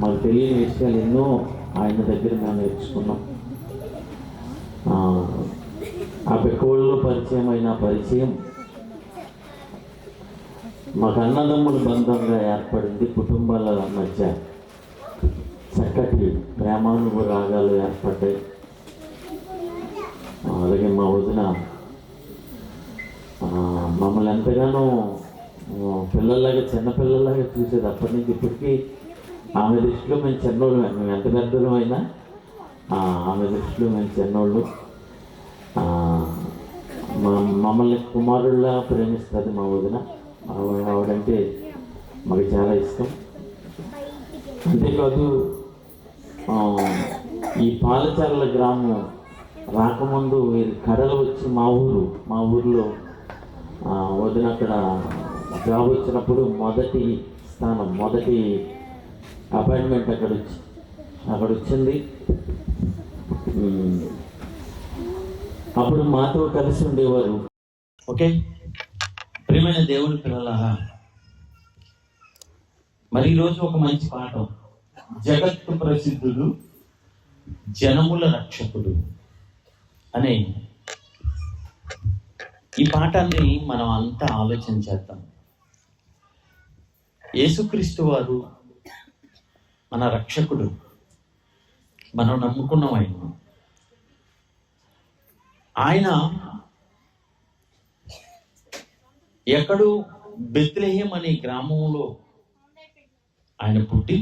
మాకు తెలియని విషయాలు ఎన్నో ఆయన దగ్గర మేము నేర్చుకున్నాం. ఆ పెట్టుకోళ్ళలో పరిచయం మాకు అన్నదమ్ముల బంధంగా ఏర్పడింది. కుటుంబాల మధ్య చక్కటి ప్రేమానురాగాలు ఏర్పడ్డాయి. అలాగే మా వదిన మమ్మల్ని ఎంతగానో పిల్లల్లాగా చిన్నపిల్లల్లాగా చూసేది. అప్పటి నుంచి ఇప్పటికీ ఆమె దృష్టిలో మేము చిన్నోళ్ళు. మేము ఎంత పెద్దలు అయినా ఆమె దృష్టిలో మేము చిన్నోళ్ళు. మమ్మల్ని కుమారుల్లా ప్రేమిస్తుంది మా వదిన. ఆవిడంటే మాకు చాలా ఇష్టం. అంతేకాదు ఈ పాలచార్ల గ్రామం రాకముందు వీరి కడలు వచ్చి మా ఊర్లో వదిన అక్కడ జాబ్ వచ్చినప్పుడు మొదటి అపాయింట్మెంట్ అక్కడ వచ్చింది. అప్పుడు మాతో కలిసి ఉండేవారు. ఓకే, ప్రియమైన దేవుని పిల్లలారా, మరి ఈరోజు ఒక మంచి పాఠం, జగత్తు ప్రసిద్ధుడు జనముల రక్షకుడు అనే ఈ పాఠాన్ని మనం అంతా ఆలోచన చేద్దాం. యేసుక్రీస్తు వారు మన రక్షకుడు, మనం నమ్ముకున్నాం ఆయన ఎక్కడో బెత్లెహేం అనే గ్రామంలో ఆయన పుట్టి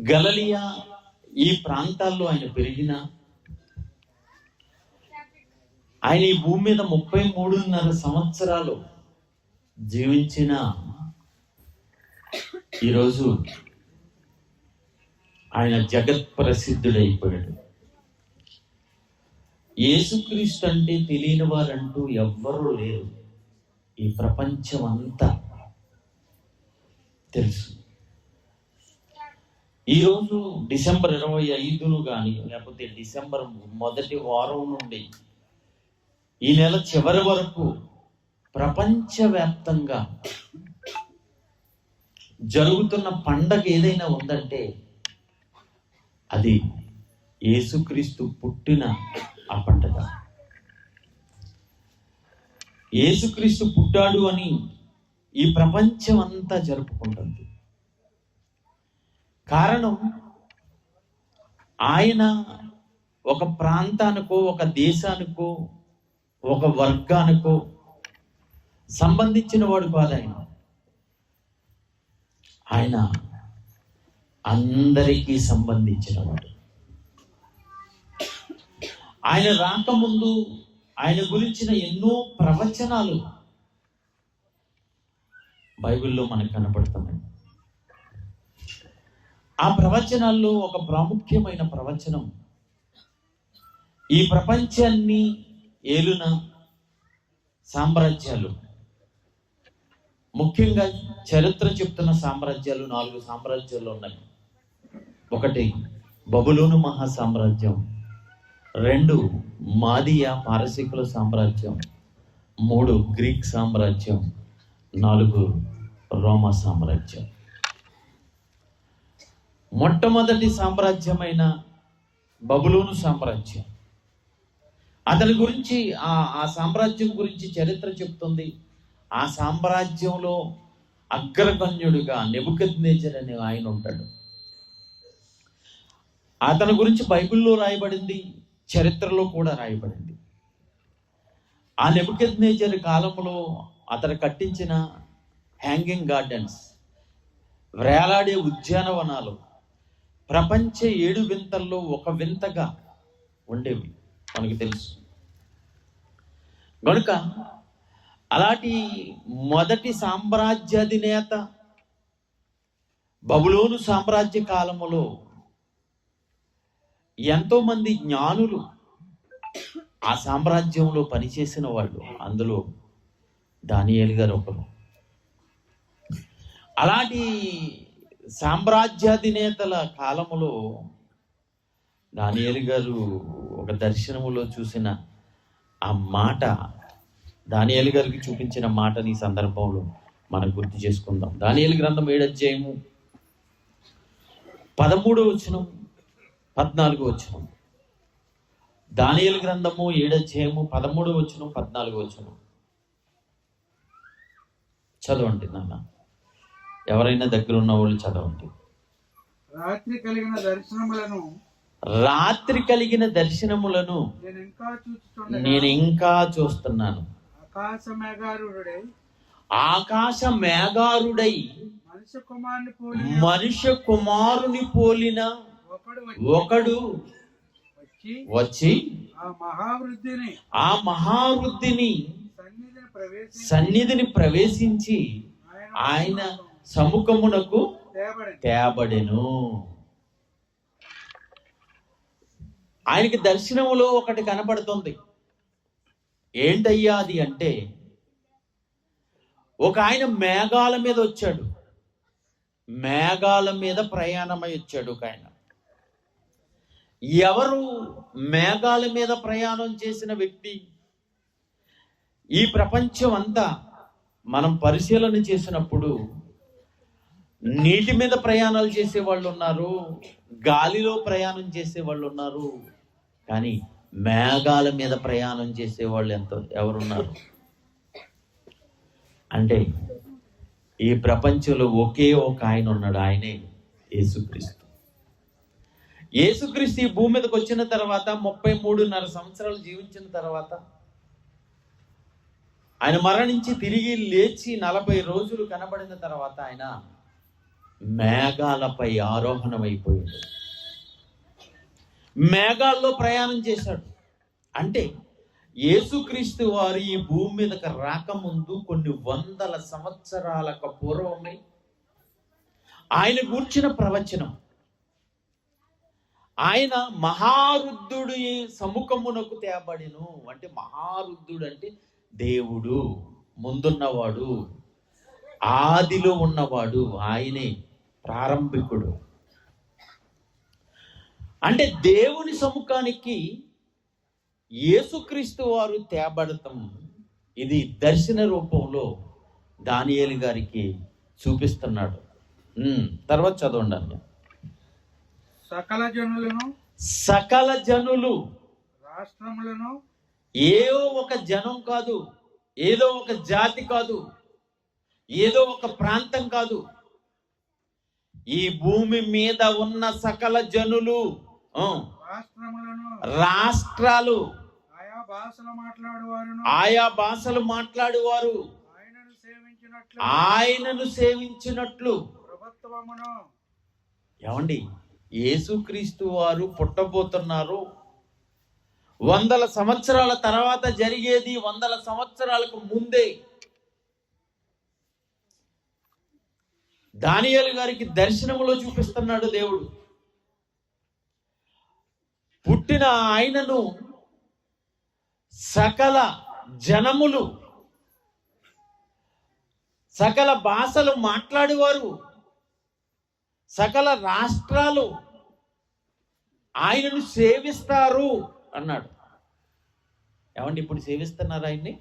గలిలయ ఈ ప్రాంతాల్లో ఆయన పెరిగిన, ఆయన ఈ భూమి మీద 33.5 సంవత్సరాలు జీవించిన ఈరోజు ఆయన జగత్ ప్రసిద్ధుడైపోయాడు. యేసుక్రీస్తు అంటే తెలియని వారంటూ ఎవ్వరూ లేరు. ఈ ప్రపంచం అంతా తెలుసు. ఈరోజు డిసెంబర్ 25 కానీ లేకపోతే డిసెంబర్ మొదటి వారం నుండి ఈ నెల చివరి వరకు ప్రపంచవ్యాప్తంగా జరుగుతున్న పండగ ఏదైనా ఉందంటే అది యేసుక్రీస్తు పుట్టిన ఆ పండగ. యేసుక్రీస్తు పుట్టాడు అని ఈ ప్రపంచం అంతా జరుపుకుంటుంది. కారణం, ఆయన ఒక ప్రాంతానికో, ఒక దేశానికో, ఒక వర్గానికో సంబంధించిన వాడు కాదు. ఆయన అందరికీ సంబంధించిన వాడు. ఆయన రాకముందు ఆయన గురించిన ఎన్నో ప్రవచనాలు బైబిల్లో మనకు కనపడుతున్నాయి. ఆ ప్రవచనాల్లో ఒక ప్రాముఖ్యమైన ప్రవచనం, ఈ ప్రపంచాన్ని ఏలున సామ్రాజ్యాలు, ముఖ్యంగా చరిత్ర చెప్తున్న సామ్రాజ్యాలు 4 సామ్రాజ్యాలు ఉన్నాయి. 1 బబులోను మహాసామ్రాజ్యం, 2 మాదియా పారసీకుల సామ్రాజ్యం, 3 గ్రీక్ సామ్రాజ్యం, 4 రోమా సామ్రాజ్యం. మొట్టమొదటి సామ్రాజ్యమైన బబులోను సామ్రాజ్యం, అతని గురించి ఆ సామ్రాజ్యం గురించి చరిత్ర చెప్తుంది. ఆ సామ్రాజ్యంలో అగ్రగణ్యుడిగా నెబుకద్నెజర్ అనే ఆయన ఉంటాడు. అతని గురించి బైబిల్లో రాయబడింది, చరిత్రలో కూడా రాయబడింది. ఆ నెబుకద్నెజర్ కాలంలో అతను కట్టించిన హ్యాంగింగ్ గార్డెన్స్, వేలాడే ఉద్యానవనాలు ప్రపంచ 7 వింతల్లో ఒక వింతగా ఉండేవి, మనకు తెలుసు. కనుక అలాంటి మొదటి సామ్రాజ్యాధినేత బబులోను సామ్రాజ్య కాలములో ఎంతో మంది జ్ఞానులు ఆ సామ్రాజ్యంలో పనిచేసిన వాళ్ళు, అందులో దానియేలు గారు ఒకరు. అలాంటి సామ్రాజ్యాధినేతల కాలములో దానియేలు గారు ఒక దర్శనములో చూసిన ఆ మాట, దానియేలు గారికి చూపించిన మాటని ఈ సందర్భంలో మనం గుర్తు చేసుకుందాం. దానియేలు గ్రంథం 7వ అధ్యాయము 13వ వచనం 14వ వచనం. దానియేలు గ్రంథము 7వ అధ్యాయము 13వ వచనం 14వ వచనం. చదవండి నాన్న, ఎవరైనా దగ్గర ఉన్న వాళ్ళు చదవండి. రాత్రి కలిగిన దర్శనములను నేను ఇంకా చూస్తున్నాను. ఆకాశ మేఘారుడై మనుష్య కుమారుని పోలిన ఒకడు వచ్చి ఆ మహావృద్ధిని సన్నిధిని ప్రవేశించి ఆయన సముఖమునకు తేబడెను. ఆయనకి దర్శనములో ఒకటి కనపడుతుంది. ఏంటయ్యా అది అంటే, ఒక ఆయన మేఘాల మీద వచ్చాడు, మేఘాల మీద ప్రయాణమై వచ్చాడు ఒక ఆయన. ఎవరు మేఘాల మీద ప్రయాణం చేసిన వ్యక్తి? ఈ ప్రపంచం అంతా మనం పరిశీలన చేసినప్పుడు నీటి మీద ప్రయాణాలు చేసే వాళ్ళు ఉన్నారు, గాలిలో ప్రయాణం చేసే వాళ్ళు ఉన్నారు, కానీ మేఘాల మీద ప్రయాణం చేసే వాళ్ళు ఎవరున్నారు అంటే, ఈ ప్రపంచంలో ఒకే ఒక ఆయన ఉన్నాడు, ఆయనే యేసుక్రీస్తు. యేసుక్రీస్తు ఈ భూమి మీదకి వచ్చిన తర్వాత 33.5 సంవత్సరాలు జీవించిన తర్వాత, ఆయన మరణించి తిరిగి లేచి 40 రోజులు కనబడిన తర్వాత ఆయన మేఘాలపై ఆరోహణమైపోయాడు, మేఘాల్లో ప్రయాణం చేశాడు. అంటే యేసుక్రీస్తు వారు ఈ భూమి మీదకి రాకముందు కొన్ని వందల సంవత్సరాలకు పూర్వమే ఆయన గూర్చిన ప్రవచనం, ఆయన మహారుద్ధుడి సముఖమునకు తేబడెను. అంటే మహారుద్ధుడు అంటే దేవుడు, ముందున్నవాడు, ఆదిలో ఉన్నవాడు, ఆయనే ప్రారంభికుడు. అంటే దేవుని సముఖానికి యేసుక్రీస్తు వారు తేబడటం, ఇది దర్శన రూపంలో దానియేలు గారికి చూపిస్తున్నాడు. తర్వాత చదవండి. సకల జనులు రాష్ట్రములను, ఏదో ఒక జనం కాదు, ఏదో ఒక జాతి కాదు, ఏదో ఒక ప్రాంతం కాదు, ఈ భూమి మీద ఉన్న సకల జనులు, రాష్ట్రాలు, ఆయా భాషలు మాట్లాడువారు ఆయనను సేవించినట్లు. ఏమండి, యేసుక్రీస్తు వారు పుట్టబోతున్నారు. 100 సంవత్సరాల తర్వాత జరిగేది 100 సంవత్సరాలకు ముందే దానియేలు గారికి దర్శనములో చూపిస్తున్నాడు దేవుడు. పుట్టిన ఆయనను సకల జనములు, సకల భాషలు మాట్లాడేవారు, సకల రాష్ట్రాలు ఆయనను సేవిస్తారు అన్నాడు. ఏమండి, ఇప్పుడు సేవిస్తున్నారు ఆయన్ని?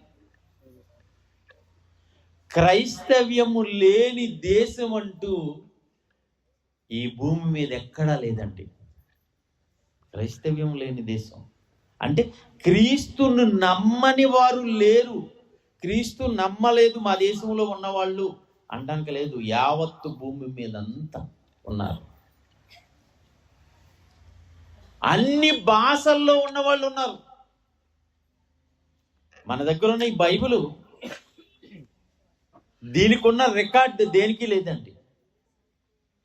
క్రైస్తవ్యము లేని దేశం అంటూ ఈ భూమి మీద ఎక్కడా లేదండి. క్రైస్తవ్యం లేని దేశం అంటే క్రీస్తును నమ్మని వారు లేరు. క్రీస్తు నమ్మలేదు మా దేశంలో ఉన్నవాళ్ళు అనడానికి లేదు, యావత్తు భూమి మీద అంతా ఉన్నారు. అన్ని భాషల్లో ఉన్నవాళ్ళు ఉన్నారు. మన దగ్గర ఉన్న ఈ బైబిల్, దీనికి ఉన్న రికార్డ్ దేనికి లేదండి.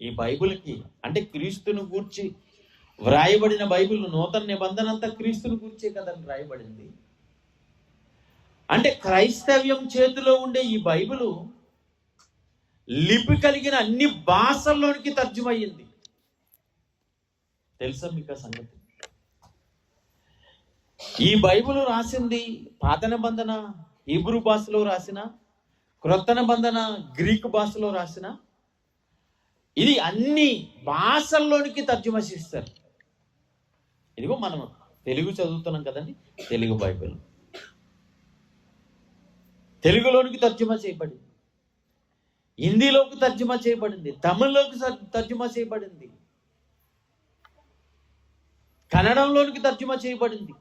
ఈ బైబిల్కి అంటే క్రీస్తును గూర్చి వ్రాయబడిన బైబిల్, నూతన నిబంధన అంతా క్రీస్తును గూర్చే కదా వ్రాయబడింది. అంటే క్రైస్తవ్యం చేతిలో ఉండే ఈ బైబిల్ లిపి కలిగిన అన్ని భాషల్లోనికి తర్జుమయ్యింది. తెలుసా మీకు ఆ సంగతి? ఈ బైబిల్ రాసింది పాత నిబంధన హీబ్రూ భాషలో రాసిన, క్రొత్త నిబంధన గ్రీకు భాషలో రాసిన, ఇది అన్ని భాషల్లోనికి తర్జుమా చేస్తారు. ఇదిగో మనం తెలుగు చదువుతున్నాం కదండి, తెలుగు బైబిల్ తెలుగులోనికి తర్జుమా చేయబడింది, హిందీలోకి తర్జుమా చేయబడింది, తమిళ్లోకి తర్జుమా చేయబడింది, కన్నడంలోనికి తర్జుమా చేయబడింది.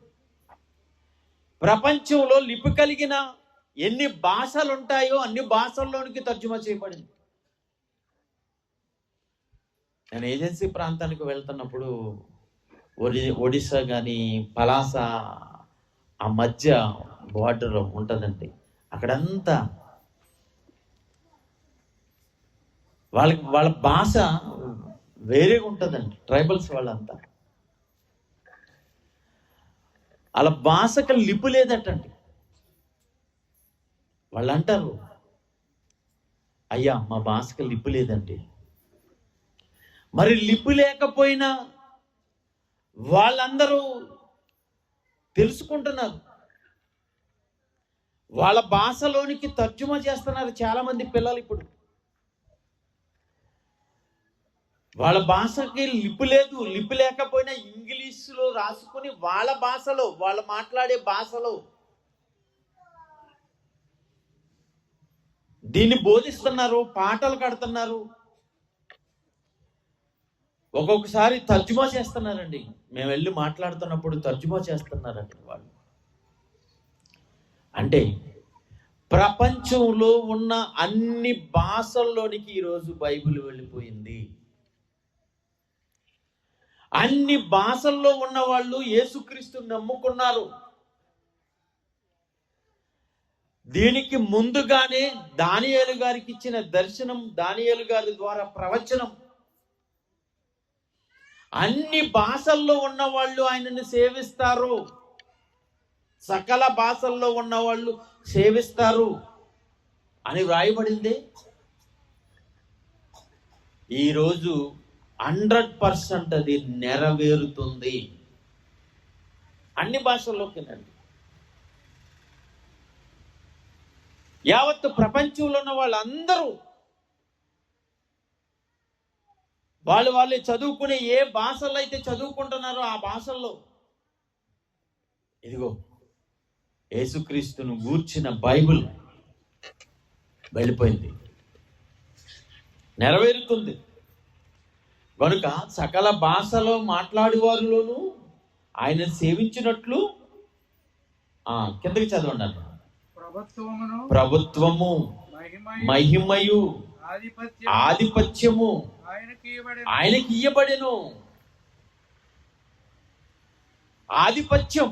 ప్రపంచంలో లిపి కలిగిన ఎన్ని భాషలు ఉంటాయో అన్ని భాషల్లోనికి తర్జుమా చేయబడింది. నేను ఏజెన్సీ ప్రాంతానికి వెళ్తున్నప్పుడు ఒడిశా కానీ పలాస ఆ మధ్య బార్డర్ ఉంటుందండి. అక్కడంతా వాళ్ళ భాష వేరేగా ఉంటుందండి. ట్రైబల్స్ వాళ్ళంతా వాళ్ళ భాషకు లిపి లేదటండి. వాళ్ళు అంటారు, అయ్యా మా భాషకు లిపి లేదండి. మరి లిపి లేకపోయినా వాళ్ళందరూ తెలుసుకుంటున్నారు, వాళ్ళ భాషలోనికి తర్జుమా చేస్తున్నారు చాలా మంది పిల్లలు. ఇప్పుడు వాళ్ళ భాషకి లిపి లేదు, లిపి లేకపోయినా ఇంగ్లీష్లో రాసుకుని వాళ్ళ భాషలో, వాళ్ళు మాట్లాడే భాషలో దీన్ని బోధిస్తున్నారు, పాటలు కడుతున్నారు, ఒక్కొక్కసారి తర్జుమా చేస్తున్నారండి. మేము వెళ్ళి మాట్లాడుతున్నప్పుడు తర్జుమా చేస్తున్నారండి వాళ్ళు. అంటే ప్రపంచంలో ఉన్న అన్ని భాషల్లోనికి ఈరోజు బైబిల్ వెళ్ళిపోయింది. అన్ని భాషల్లో ఉన్న వాళ్ళు యేసుక్రీస్తుని నమ్ముకున్నారు. దీనికి ముందుగానే దానియేలు గారికి ఇచ్చిన దర్శనం, దానియేలు గారి ద్వారా ప్రవచనం, అన్ని భాషల్లో ఉన్న వాళ్ళు ఆయనను సేవిస్తారు, సకల భాషల్లో ఉన్న వాళ్ళు సేవిస్తారు అని వ్రాయబడింది. ఈరోజు 100% అది నెరవేరుతుంది. అన్ని భాషల్లోకినండి. యావత్తు ప్రపంచంలో ఉన్న వాళ్ళందరూ వాళ్ళే చదువుకునే ఏ భాషల్లో అయితే చదువుకుంటున్నారో ఆ భాషల్లో ఇదిగో యేసుక్రీస్తును గూర్చిన బైబిల్ వెళ్ళిపోయింది, నెరవేరుతుంది. కనుక సకల భాషలో మాట్లాడేవారిలోనూ ఆయన సేవించినట్లు కిందకి చదవండి అన్న. ప్రభుత్వము మహిమయు ఆధిపత్యము ఆయనకి ఇయ్యబడెను. ఆధిపత్యం,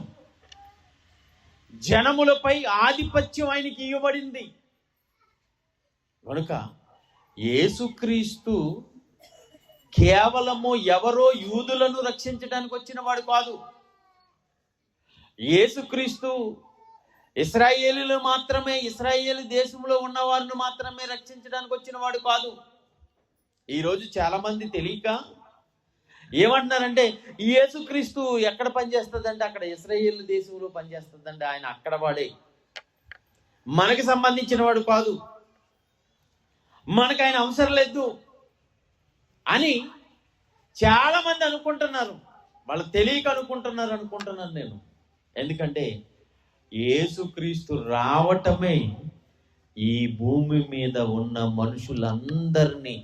జనములపై ఆధిపత్యం ఆయనకి ఇవ్వబడింది. కనుక యేసుక్రీస్తు కేవలము ఎవరో యూదులను రక్షించడానికి వచ్చిన వాడు కాదు. యేసుక్రీస్తు ఇశ్రాయేలీలు మాత్రమే, ఇశ్రాయేలు దేశంలో ఉన్న వారిని మాత్రమే రక్షించడానికి వచ్చిన వాడు కాదు. ఈరోజు చాలా మంది తెలియక ఏమంటున్నారంటే ఈ యేసుక్రీస్తు ఎక్కడ పనిచేస్తుందంటే అక్కడ ఇశ్రాయేలు దేశంలో పనిచేస్తుందండి, ఆయన అక్కడ వాడే, మనకి సంబంధించిన వాడు కాదు, మనకు ఆయన అవసరం లేదు అని చాలా మంది అనుకుంటున్నారు. వాళ్ళు తెలియక అనుకుంటున్నాను నేను. ఎందుకంటే యేసుక్రీస్తు రావటమే ఈ భూమి మీద ఉన్న మనుషులందరినీ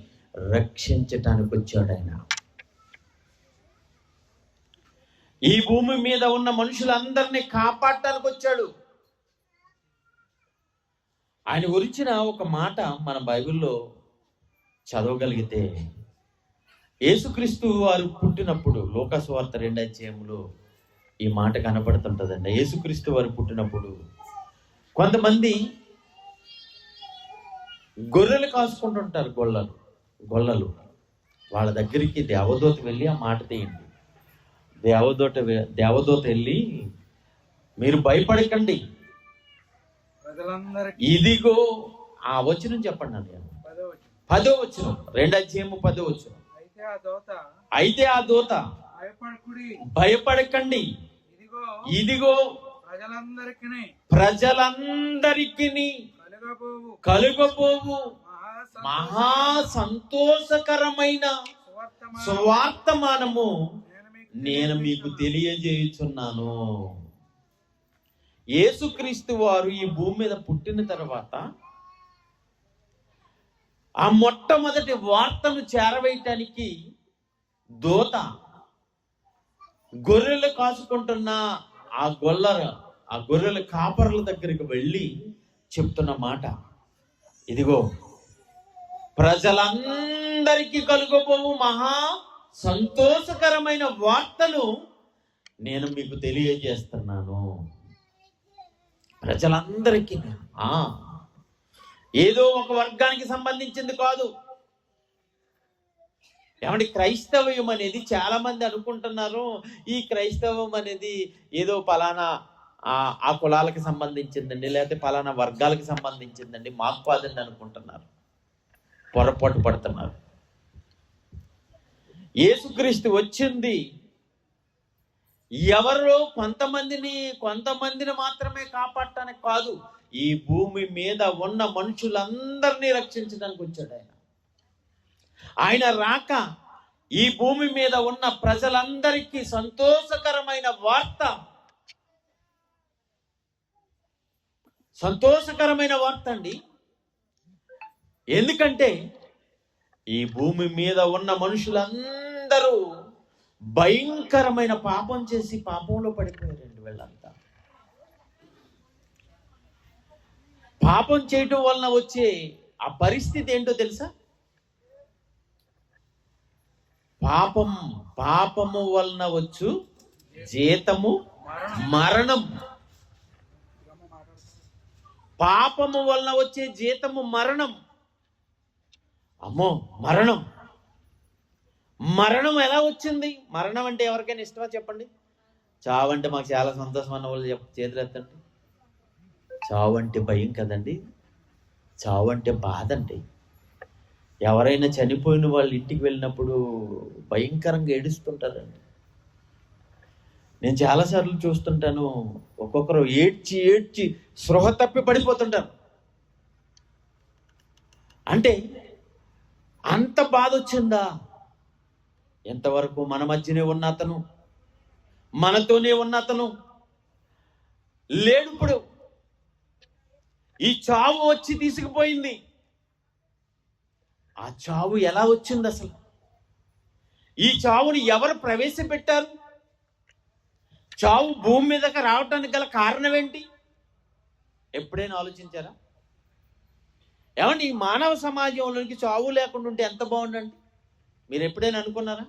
రక్షించటానికి వచ్చాడు. ఆయన ఈ భూమి మీద ఉన్న మనుషులందరినీ కాపాడటానికి వచ్చాడు. ఆయన గురించిన ఒక మాట మన బైబిల్లో చదవగలిగితే, యేసుక్రీస్తు వారు పుట్టినప్పుడు లోకాసు వార్త 2వ అధ్యాయంలో ఈ మాట కనపడుతుంటదండి. యేసుక్రీస్తు వారు పుట్టినప్పుడు కొంతమంది గొర్రెలు కాసుకుంటుంటారు, గొల్లలు. వాళ్ళ దగ్గరికి దేవదూత వెళ్ళి ఆ మాట తీయండి. దేవదూత వెళ్ళి, మీరు భయపడకండి, ఇదిగో ఆ వచనం చెప్పండి అన్నయ్య. 10వ వచనం, 2వ అధ్యాయము 10వ వచనం. అయితే ఆ దూత భయపడకండి, ఇదిగో ప్రజలందరికీ కలుగబోవు మహా సంతోషకరమైన సువార్తమానము నేను మీకు తెలియజేయుచున్నాను. యేసుక్రీస్తు వారు ఈ భూమి మీద పుట్టిన తర్వాత ఆ మొట్టమొదటి వార్తను చేరవేయటానికి దూత గొర్రెలు కాసుకుంటున్న ఆ గొర్రెల కాపర్ల దగ్గరికి వెళ్ళి చెప్తున్న మాట, ఇదిగో ప్రజలందరికీ కలుగబోవు మహా సంతోషకరమైన వార్తను నేను మీకు తెలియజేస్తున్నాను. ప్రజలందరికీ ఏదో ఒక వర్గానికి సంబంధించింది కాదు. ఏమంటే క్రైస్తవ్యం అనేది చాలా మంది అనుకుంటున్నారు, ఈ క్రైస్తవం అనేది ఏదో పలానా ఆ కులాలకు సంబంధించిందండి, లేకపోతే పలానా వర్గాలకు సంబంధించిందండి, మాకు కాదండి అనుకుంటున్నారు, పొరపాటు పడుతున్నారు. యేసుక్రీస్తు వచ్చింది ఎవరో కొంతమందిని మాత్రమే కాపాడటానికి కాదు, ఈ భూమి మీద ఉన్న మనుషులందరినీ రక్షించడానికి వచ్చాడు ఆయన రాక ఈ భూమి మీద ఉన్న ప్రజలందరికీ సంతోషకరమైన వార్త అండి. ఎందుకంటే ఈ భూమి మీద ఉన్న మనుషులందరూ భయంకరమైన పాపం చేసి పాపంలో పడిపోయారండి. వీళ్ళంతా పాపం చేయటం వలన వచ్చే ఆ పరిస్థితి ఏంటో తెలుసా? పాపము వలన వచ్చు జీతము మరణం. పాపము వలన వచ్చే జీతము మరణం. అమ్మో, మరణం ఎలా వచ్చింది? మరణం అంటే ఎవరికైనా ఇష్టమా చెప్పండి? చావు అంటే మాకు చాలా సంతోషం అన్న వాళ్ళు చేతులు ఎత్తండి. చావు అంటే భయం కదండి, చావు అంటే బాధ అండి. ఎవరైనా చనిపోయిన వాళ్ళ ఇంటికి వెళ్ళినప్పుడు భయంకరంగా ఏడుస్తుంటారండి. నేను చాలాసార్లు చూస్తుంటాను, ఒక్కొక్కరు ఏడ్చి స్పృహ తప్పి పడిపోతుంటారు. అంటే అంత బాధ వచ్చిందా? ఎంతవరకు మన మధ్యనే ఉన్న అతను, మనతోనే ఉన్న అతను లేడు. ఇప్పుడు ఈ చావు వచ్చి తీసుకుపోయింది. ఆ చావు ఎలా వచ్చింది అసలు? ఈ చావుని ఎవరు ప్రవేశపెట్టారు? చావు భూమి మీదకి రావటానికి గల కారణం ఏంటి? ఎప్పుడైనా ఆలోచించారా? ఏమంటే ఈ మానవ సమాజంలోనికి చావు లేకుండా ఉంటే ఎంత బాగుండండి. మీరు ఎప్పుడైనా అనుకున్నారా?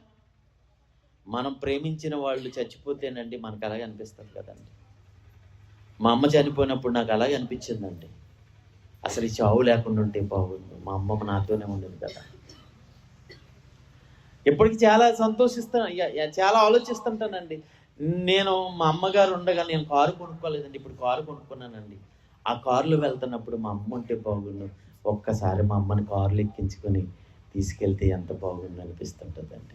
మనం ప్రేమించిన వాళ్ళు చచ్చిపోతేనండి మనకు అలాగే అనిపిస్తుంది కదండి. మా అమ్మ చనిపోయినప్పుడు నాకు అలాగే అనిపించిందండి, అసలు ఈ చావు లేకుండా ఉంటే బాగుండు, మా అమ్మమ్మ నాతోనే ఉండేది కదా. ఇప్పటికి చాలా చాలా ఆలోచిస్తుంటానండి. నేను మా అమ్మగారు ఉండగా నేను కారు కొనుక్కోలేదండి, ఇప్పుడు కారు కొనుక్కున్నానండి. ఆ కారులో వెళ్తున్నప్పుడు మా అమ్మ ఉంటే బాగుండు, ఒక్కసారి మా అమ్మని కారులో ఎక్కించుకొని తీసుకెళ్తే ఎంత బాగుండు అనిపిస్తుంటుందండి.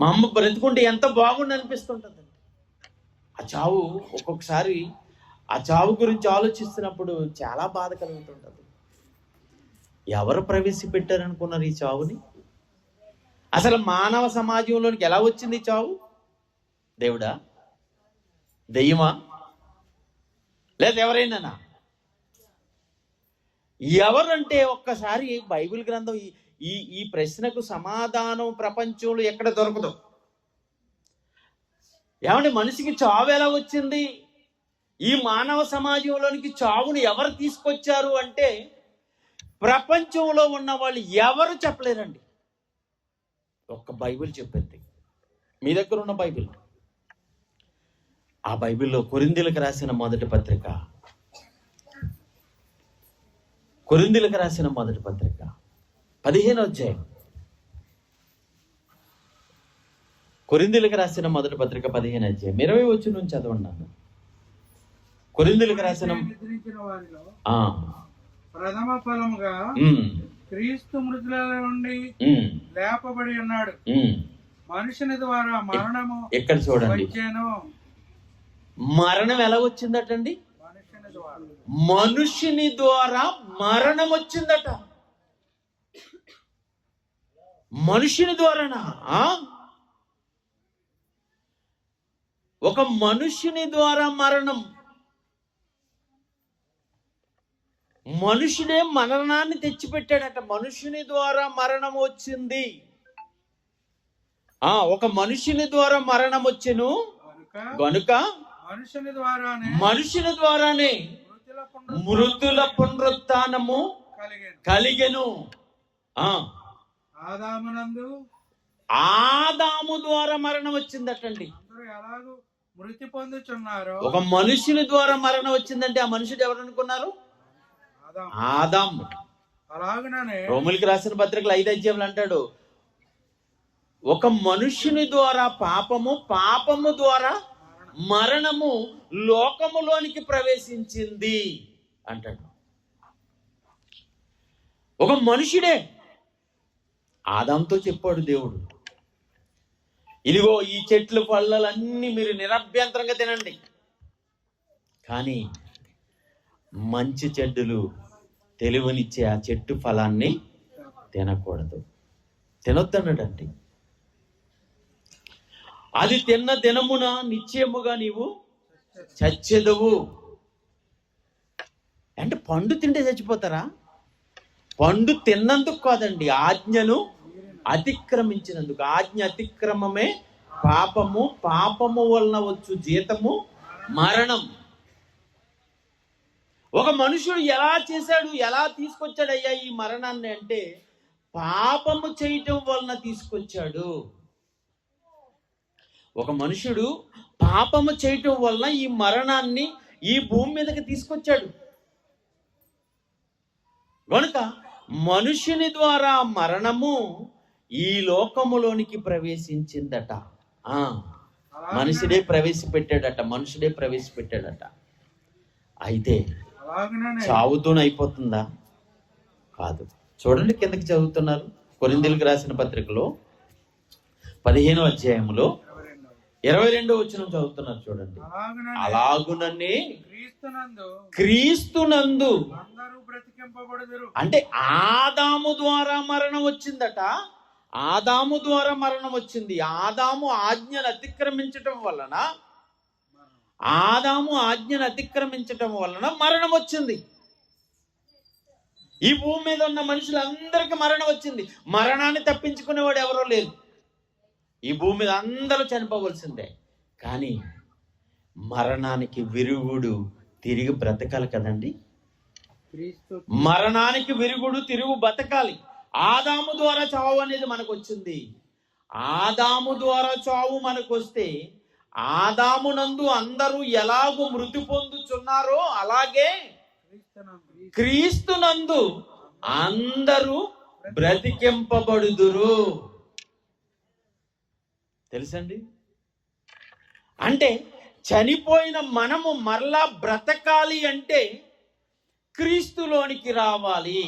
మా అమ్మ బ్రతుకుంటే ఎంత బాగుండు అనిపిస్తుంటుందండి. ఆ చావు ఒక్కొక్కసారి ఆ చావు గురించి ఆలోచిస్తున్నప్పుడు చాలా బాధ కలుగుతుంటుంది. ఎవరు ప్రవేశపెట్టారనుకున్నారు ఈ చావుని? అసలు మానవ సమాజంలోనికి ఎలా వచ్చింది ఈ చావు? దేవుడా? దెయ్యమా? లేదా ఎవరైనా? ఎవరంటే ఒక్కసారి బైబిల్ గ్రంథం ఈ ప్రశ్నకు సమాధానం ప్రపంచంలో ఎక్కడ దొరకదు. ఏమంటే మనిషికి చావు ఎలా వచ్చింది? ఈ మానవ సమాజంలోనికి చావుని ఎవరు తీసుకొచ్చారు అంటే ప్రపంచంలో ఉన్న వాళ్ళు ఎవరు చెప్పలేరండి. ఒక్క బైబిల్ చెప్పింది. మీ దగ్గర ఉన్న బైబిల్, ఆ బైబిల్లో కొరింథీయులకు రాసిన మొదటి పత్రిక 15వ అధ్యాయం. కొరింథీయులకు రాసిన మొదటి పత్రిక 15వ అధ్యాయం 20 వచనం నుంచి చదవండి. కొరింథీయులకు రాసిన ప్రథమ ఫలముగా క్రీస్తు మృతులలో నుండి లేపబడి ఉన్నాడు. మనుషుని ద్వారా మరణము ఎక్కడ చూడండి, మరణం ఎలా వచ్చిందటండి? మనుషుని ద్వారా మరణం వచ్చిందట. మనుషుని ద్వారానా? ఒక మనుషుని ద్వారా మరణం. మనుషుడే మరణాన్ని తెచ్చిపెట్టాడట. మనుషుని ద్వారా మరణం వచ్చింది. ఒక మనుషుని ద్వారా మరణం వచ్చెను గనుక మనుషుని ద్వారానే మృతుల పునరుత్థానము కలిగెను. ఆదాము ద్వారా మరణం వచ్చిందటండి. మృతి పొందుచున్నారు. ఒక మనుషుని ద్వారా మరణం వచ్చిందంటే ఆ మనుషుడు ఎవరు అనుకున్నారు? ఆదాము. అలాగనే రోమిలికి రాసిన పత్రికలు 5 అధ్యాయంలో అంటాడు, ఒక మనుషుని ద్వారా పాపము ద్వారా మరణము లోకములోనికి ప్రవేశించింది అంటాడు. ఒక మనుషుడే ఆదాంతో చెప్పాడు దేవుడు, ఇదిగో ఈ చెట్లు పళ్ళలన్నీ మీరు నిరభ్యంతరంగా తినండి, కానీ మంచి చెడ్డలు తెలివినిచ్చే ఆ చెట్టు ఫలాన్ని తినకూడదు, తినొద్దన్నాడండి. అది తిన్న దినమున నిశ్చయముగా నీవు చచ్చెదవు. అంటే పండు తింటే చచ్చిపోతారా? పండు తిన్నందుకు కాదండి, ఆజ్ఞను అతిక్రమించినందుకు. ఆజ్ఞ అతిక్రమమే పాపము, పాపము వలన వచ్చు జీతము మరణం. ఒక మనుషుడు ఎలా చేశాడు, ఎలా తీసుకొచ్చాడయ్యా ఈ మరణాన్ని అంటే పాపము చేయటం వలన తీసుకొచ్చాడు. ఒక మనుషుడు పాపము చేయటం వలన ఈ మరణాన్ని ఈ భూమి మీదకి తీసుకొచ్చాడు. కనుక మనుషుని ద్వారా మరణము ఈ లోకములోనికి ప్రవేశించిందట. మనుషుడే ప్రవేశపెట్టాడట. అయితే చావుతోనే అయిపోతుందా? కాదు. చూడండి, కిందకి చదువుతున్నారు. కొరింథీయులకు రాసిన పత్రికలో 15వ అధ్యాయంలో 22వ వచనం చదువుతున్నారు. చూడండి, అలాగుననే క్రీస్తునందు అంటే ఆదాము ద్వారా మరణం వచ్చిందట. ఆదాము ద్వారా మరణం వచ్చింది. ఆదాము ఆజ్ఞను అతిక్రమించటం వలన మరణం వచ్చింది. ఈ భూమి మీద ఉన్న మనుషులందరికీ మరణం వచ్చింది. మరణాన్ని తప్పించుకునేవాడు ఎవరో లేరు. ఈ భూమి మీద అందరూ చనిపోవలసిందే. కానీ మరణానికి విరుగుడు తిరిగి బ్రతకాలి కదండి. మరణానికి విరుగుడు తిరుగు బతకాలి. ఆదాము ద్వారా చావు అనేది మనకు వచ్చింది. ఆదాము ద్వారా చావు మనకు వస్తే ఆదామునందు అందరూ ఎలాగూ మృతి పొందుచున్నారో అలాగే క్రీస్తునందు అందరూ బ్రతికింపబడుదురు. తెలుసండి, అంటే చనిపోయిన మనము మరలా బ్రతకాలి అంటే క్రీస్తులోనికి రావాలి.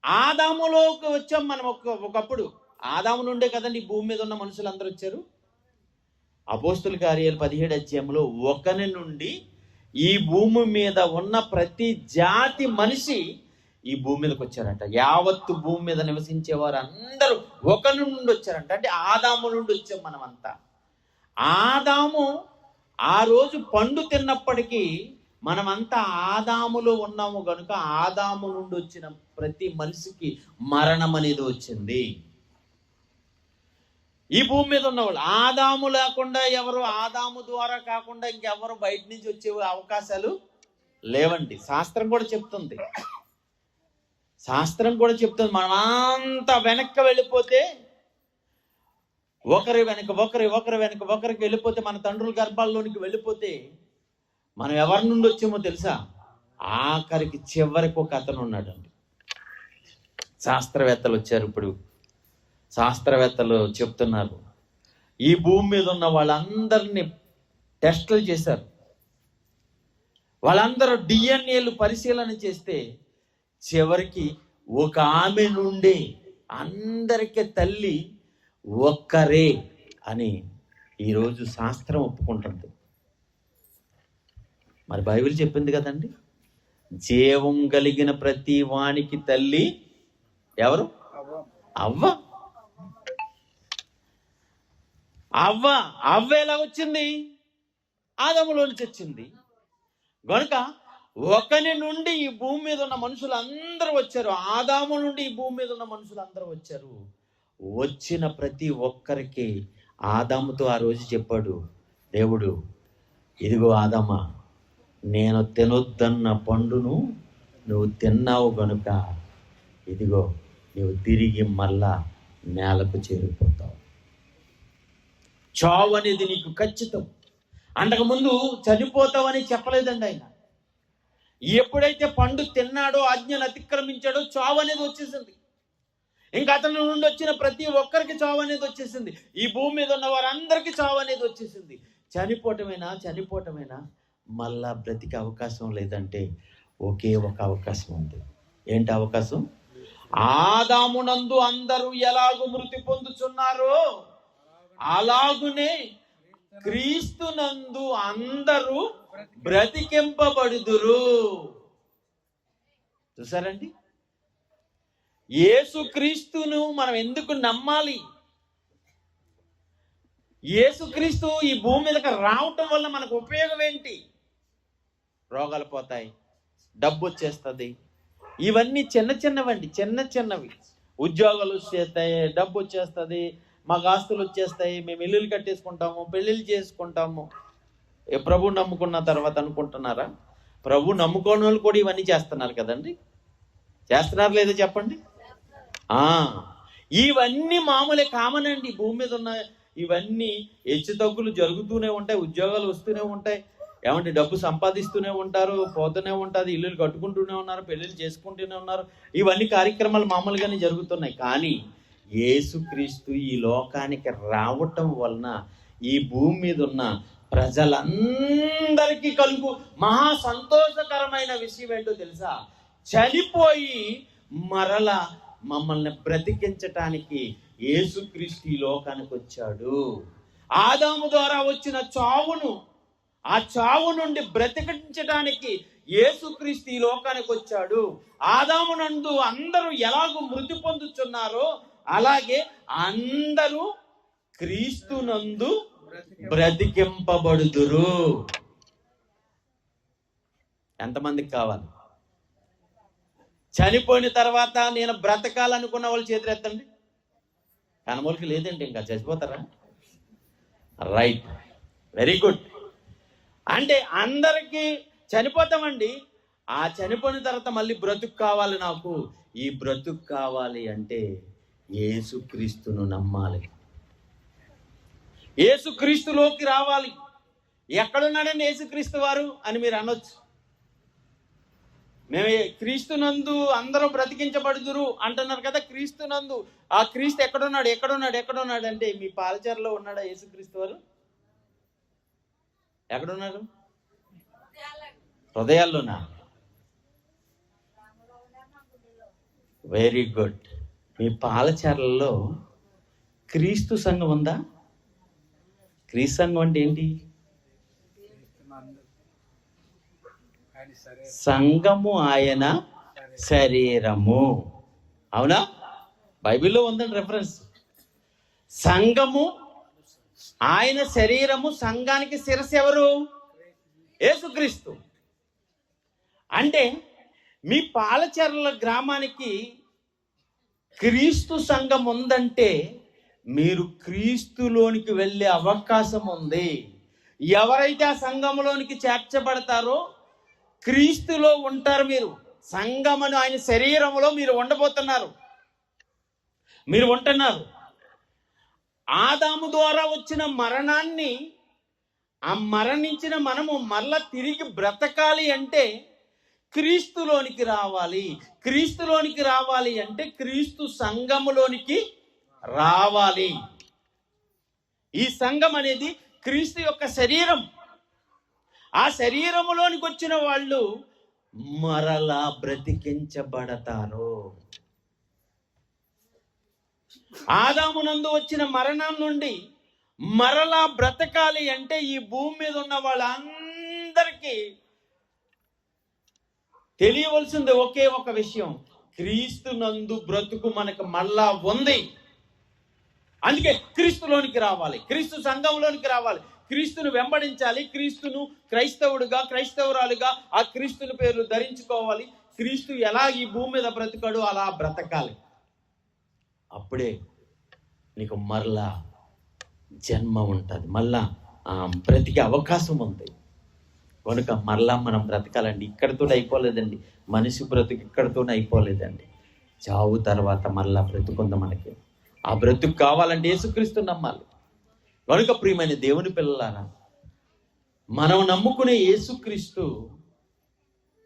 ఆదాములోకి వచ్చాం మనం. ఒకప్పుడు ఆదాము నుండే కదండి భూమి మీద ఉన్న మనుషులందరూ వచ్చారు. అపోస్తుల కార్యాలు 17వ అధ్యాయంలో ఒకని నుండి ఈ భూమి మీద ఉన్న ప్రతి జాతి మనిషి ఈ భూమి మీదకి వచ్చారంట. యావత్తు భూమి మీద నివసించేవారు అందరూ ఒకరి నుండి వచ్చారంట. అంటే ఆదాము నుండి వచ్చాం మనమంతా. ఆదాము ఆ రోజు పండు తిన్నప్పటికీ మనమంతా ఆదాములో ఉన్నాము కనుక ఆదాము నుండి వచ్చిన ప్రతి మనిషికి మరణం అనేది వచ్చింది. ఈ భూమి మీద ఉన్నవాళ్ళు ఆదాము లేకుండా ఎవరు, ఆదాము ద్వారా కాకుండా ఇంకెవరు బయట నుంచి వచ్చే అవకాశాలు లేవండి. శాస్త్రం కూడా చెప్తుంది. మనమంతా వెనక్కి వెళ్ళిపోతే ఒకరి వెనక ఒకరికి వెళ్ళిపోతే, మన తండ్రుల గర్భాల్లోనికి వెళ్ళిపోతే మనం ఎవరి నుండి వచ్చామో తెలుసా? ఆఖరికి చివరికి ఒక అతను ఉన్నాడండి. శాస్త్రవేత్తలు వచ్చారు. ఇప్పుడు శాస్త్రవేత్తలు చెప్తున్నారు, ఈ భూమి మీద ఉన్న వాళ్ళందరినీ టెస్టులు చేశారు. వాళ్ళందరూ డిఎన్ఏలు పరిశీలన చేస్తే చివరికి ఒక ఆమె నుండి అందరికీ తల్లి ఒక్కరే అని ఈరోజు శాస్త్రం ఒప్పుకుంటుంది. మరి బైబిల్ చెప్పింది కదండి, జీవం కలిగిన ప్రతి వానికి తల్లి ఎవరు? అవ్వ. ఎలా వచ్చింది? ఆదాములో నుంచి వచ్చింది. కనుక ఒకని నుండి ఈ భూమి మీద ఉన్న మనుషులు అందరూ వచ్చారు. ఆదాము నుండి ఈ భూమి మీద ఉన్న మనుషులు అందరూ వచ్చారు. వచ్చిన ప్రతి ఒక్కరికి ఆదాముతో ఆ రోజు చెప్పాడు దేవుడు, ఇదిగో ఆదామా, నేను తినొద్దన్న పండును నువ్వు తిన్నావు గనుక ఇదిగో నువ్వు తిరిగి మళ్ళా నేలకు చేరిపోతావు. చావు అనేది నీకు ఖచ్చితం. అంతకుముందు చనిపోతావని చెప్పలేదండి ఆయన. ఎప్పుడైతే పండు తిన్నాడో, ఆజ్ఞను అతిక్రమించాడో, చావు అనేది వచ్చేసింది. ఇంకా అతని నుండి వచ్చిన ప్రతి ఒక్కరికి చావు అనేది వచ్చేసింది. ఈ భూమి మీద ఉన్న వారందరికీ చావు అనేది వచ్చేసింది. చనిపోవటమేనా మళ్ళా బ్రతికే అవకాశం లేదంటే ఒకే ఒక అవకాశం ఉంది. ఏంటి అవకాశం? ఆదామునందు అందరూ ఎలాగూ మృతి పొందుచున్నారో అలాగునే క్రీస్తునందు అందరూ బ్రతికింపబడుదురు. చూసారండి, యేసుక్రీస్తును మనం ఎందుకు నమ్మాలి? యేసుక్రీస్తు ఈ భూమి మీదకి రావటం వల్ల మనకు ఉపయోగం ఏంటి? రోగాలు పోతాయి, డబ్బు వచ్చేస్తుంది, ఇవన్నీ చిన్నవి. ఉద్యోగాలు వచ్చేస్తాయి, డబ్బు వచ్చేస్తుంది, మాకు ఆస్తులు వచ్చేస్తాయి, మేము ఇల్లులు కట్టేసుకుంటాము, పెళ్ళిళ్ళు చేసుకుంటాము. ప్రభు నమ్ముకున్న తర్వాత అనుకుంటున్నారా? ప్రభు నమ్ముకోని వాళ్ళు కూడా ఇవన్నీ చేస్తున్నారు కదండి. చేస్తున్నారు లేదో చెప్పండి. ఇవన్నీ మామూలే, కామన్ అండి. భూమి మీద ఉన్న ఇవన్నీ హెచ్చు తగ్గులు జరుగుతూనే ఉంటాయి, ఉద్యోగాలు వస్తూనే ఉంటాయి, ఏమంటే డబ్బు సంపాదిస్తూనే ఉంటారు, పోతూనే ఉంటుంది, ఇల్లులు కట్టుకుంటూనే ఉన్నారు, పెళ్ళిళ్ళు చేసుకుంటూనే ఉన్నారు. ఇవన్నీ కార్యక్రమాలు మామూలుగానే జరుగుతున్నాయి. కానీ యేసుక్రీస్తు ఈ లోకానికి రావటం వలన ఈ భూమి మీద ఉన్న ప్రజలందరికీ కలుగు మహా సంతోషకరమైన విషయం ఏంటో తెలుసా? చనిపోయి మరల మమ్మల్ని బ్రతికించటానికి యేసుక్రీస్తు ఈ లోకానికి వచ్చాడు. ఆదాము ద్వారా వచ్చిన చావును, ఆ చావు నుండి బ్రతికించటానికి యేసుక్రీస్తు ఈ లోకానికి వచ్చాడు. ఆదాము నందు అందరూ ఎలాగూ మృతి పొందుతున్నారో అలాగే అందరూ క్రీస్తునందు బ్రతికింపబడుదురు. ఎంతమందికి కావాలి? చనిపోయిన తర్వాత నేను బ్రతకాలనుకున్న వాళ్ళు చేతులు ఎత్తండి. కనమూలకి లేదండి, ఇంకా చచ్చిపోతారా? Right, very good. అంటే అందరికీ చనిపోతామండి. ఆ చనిపోయిన తర్వాత మళ్ళీ బ్రతుకు కావాలి. నాకు ఈ బ్రతుకు కావాలి అంటే యేసుక్రీస్తును నమ్మాలి, యేసుక్రీస్తులోకి రావాలి. ఎక్కడున్నాడండి యేసుక్రీస్తు వారు అని మీరు అనొచ్చు. మేము క్రీస్తునందు అందరూ బ్రతికించబడుదురు అంటున్నారు కదా. క్రీస్తునందు, ఆ క్రీస్తు ఎక్కడున్నాడు అంటే మీ పాలచర్లో ఉన్నాడా యేసుక్రీస్తు వారు? ఎక్కడున్నారు? హృదయాల్లోనా? Very good. మీ పాలచర్లలో క్రీస్తు సంఘం ఉందా? క్రీస్తు సంఘం అంటే ఏంటి? సంఘము ఆయన శరీరము. అవునా? బైబిల్లో ఉందండి రెఫరెన్స్. సంఘము ఆయన శరీరము. సంఘానికి శిరస్సు ఎవరు? యేసుక్రీస్తు. అంటే మీ పాలచర్ల గ్రామానికి క్రీస్తు సంఘం ఉందంటే మీరు క్రీస్తులోనికి వెళ్ళే అవకాశం ఉంది. ఎవరైతే ఆ సంఘంలోనికి చేర్చబడతారో క్రీస్తులో ఉంటారు. మీరు సంఘమును, ఆయన శరీరములో మీరు ఉంటున్నారు. ఆదాము ద్వారా వచ్చిన మరణాన్ని, ఆ మరణించిన మనము మరలా తిరిగి బ్రతకాలి అంటే క్రీస్తులోనికి రావాలి. క్రీస్తులోనికి రావాలి అంటే క్రీస్తు సంఘములోనికి రావాలి. ఈ సంఘం అనేది క్రీస్తు యొక్క శరీరం. ఆ శరీరములోనికి వచ్చిన వాళ్ళు మరలా బ్రతికించబడతారు. ఆదామునందు వచ్చిన మరణం నుండి మరలా బ్రతకాలి అంటే ఈ భూమి మీద ఉన్న వాళ్ళందరికీ తెలియవలసింది ఒకే ఒక విషయం: క్రీస్తునందు బ్రతుకు మనకు మళ్ళా ఉంది. అందుకే క్రీస్తులోనికి రావాలి, క్రీస్తు సంఘంలోనికి రావాలి, క్రీస్తును వెంబడించాలి, క్రీస్తును క్రైస్తవుడుగా, క్రైస్తవురాలుగా ఆ క్రీస్తుని పేరు ధరించుకోవాలి. క్రీస్తు ఎలా ఈ భూమి మీద బ్రతకాడు అలా బ్రతకాలి. అప్పుడే నీకు మరలా జన్మ ఉంటుంది, మళ్ళా బ్రతికే అవకాశం ఉంది. కనుక మరలా మనం బ్రతకాలండి. ఇక్కడితో అయిపోలేదండి, మనిషి బ్రతుకు ఇక్కడితో అయిపోలేదండి. చావు తర్వాత మరలా బ్రతుకుంది మనకి. ఆ బ్రతుకు కావాలంటే యేసుక్రీస్తు నమ్మాలి. కనుక ప్రియమైన దేవుని పిల్లలారా, మనం నమ్ముకునే యేసుక్రీస్తు